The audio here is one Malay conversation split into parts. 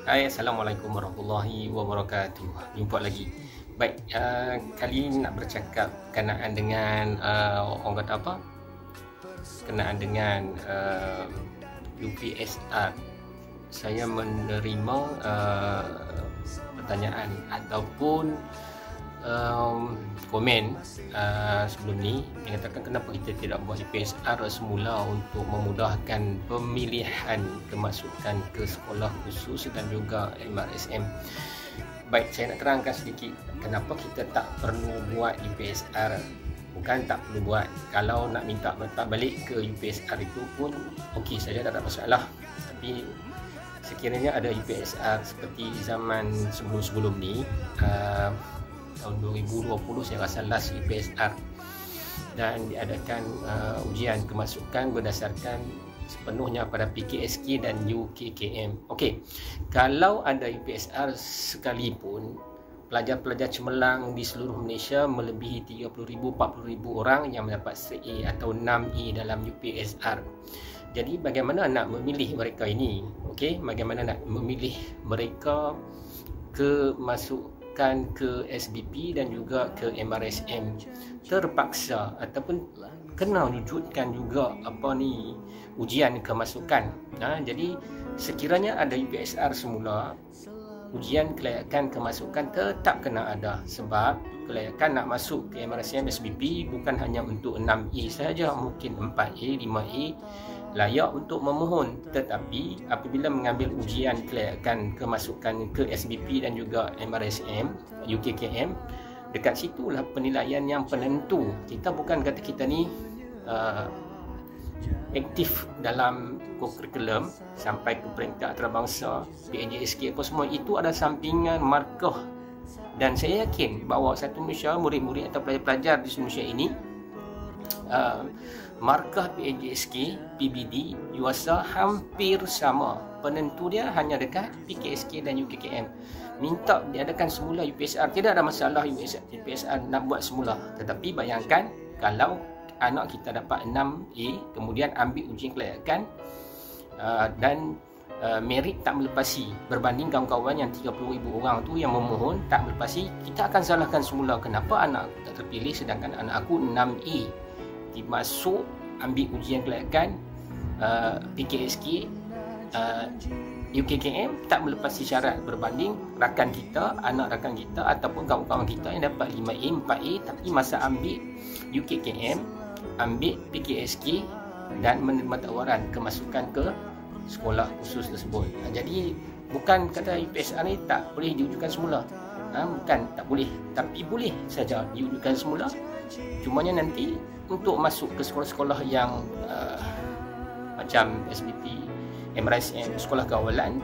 Hai, Assalamualaikum warahmatullahi wabarakatuh. Jumpa lagi. Baik, kali ini nak bercakap berkenaan dengan orang kata apa? Berkenaan dengan UPSR. Saya menerima pertanyaan ataupun komen sebelum ni mengatakan kenapa kita tidak buat UPSR semula untuk memudahkan pemilihan kemasukan ke sekolah khusus dan juga MRSM. Baik, saya nak terangkan sedikit kenapa kita tak perlu buat UPSR. Bukan tak perlu buat, kalau nak minta balik ke UPSR itu pun okey saja, tak ada masalah. Tapi sekiranya ada UPSR seperti zaman sebelum-sebelum ni, tahun 2020 saya rasa last UPSR, dan diadakan ujian kemasukan berdasarkan sepenuhnya pada PKSK dan UKKM. Okey, kalau ada UPSR sekalipun, pelajar-pelajar cemerlang di seluruh Malaysia melebihi 30,000 40,000 orang yang mendapat straight A atau 6A dalam UPSR. Jadi bagaimana nak memilih mereka ini? Okey, bagaimana nak memilih mereka ke ke SBP dan juga ke MRSM? Terpaksa ataupun kena wujudkan juga ujian kemasukan. Jadi sekiranya ada UPSR semula, ujian kelayakan kemasukan tetap kena ada, sebab kelayakan nak masuk ke MRSM SBP bukan hanya untuk 6A saja, mungkin 4A 5A layak untuk memohon. Tetapi apabila mengambil ujian kelayakan kemasukan ke SBP dan juga MRSM UKKM, dekat situlah penilaian yang penentu. Kita bukan kata kita ni aktif dalam kurikulum sampai ke peringkat antarabangsa, PNJSK apa semua, itu ada sampingan markah. Dan saya yakin bahawa satu Malaysia, murid-murid atau pelajar-pelajar di Malaysia ini, markah PNJSK, PBD, UASA hampir sama. Penentu dia hanya dekat PKSK dan UKKM. Minta diadakan semula UPSR, tidak ada masalah UPSR nak buat semula. Tetapi bayangkan kalau anak kita dapat 6A, kemudian ambil ujian kelayakan dan merit tak melepasi, berbanding kawan-kawan yang 30,000 orang tu yang memohon tak melepasi, kita akan salahkan semula kenapa anak aku tak terpilih sedangkan anak aku 6A dimasuk ambil ujian kelayakan PKSK UKKM tak melepasi syarat, berbanding rakan kita, anak rakan kita ataupun kawan-kawan kita yang dapat 5A 4A tapi masa ambil UKKM, ambil PKSK dan menerima tawaran kemasukan ke sekolah khusus tersebut. Jadi bukan kata UPSR ni tak boleh diwujudkan semula, bukan tak boleh, tapi boleh saja diwujudkan semula. Cumanya nanti untuk masuk ke sekolah-sekolah yang macam SBP, MRSM, sekolah kawalan,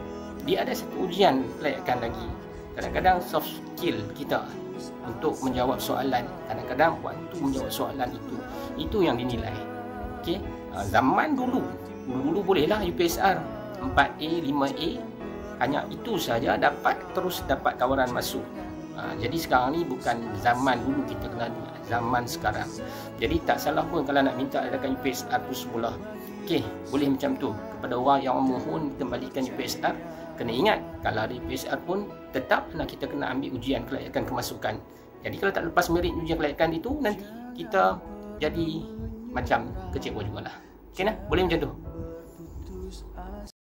dia ada satu ujian kelayakan lagi. Kadang-kadang soft skill kita untuk menjawab soalan, kadang-kadang waktu menjawab soalan itu yang dinilai. Okey, zaman dulu bolehlah UPSR 4A 5A, hanya itu saja terus dapat tawaran masuk. Jadi sekarang ni bukan zaman dulu, kita kena zaman sekarang. Jadi tak salah pun kalau nak minta adakan UPSR tu semula. Okey, boleh macam tu. Kepada orang yang mohon kembalikan UPSR, kena ingat kalau ada UPSR pun tetap anak kita kena ambil ujian kelayakan kemasukan. Jadi kalau tak lepas merit ujian kelayakan itu, nanti kita jadi macam kecewa jugalah. Okey, boleh macam tu.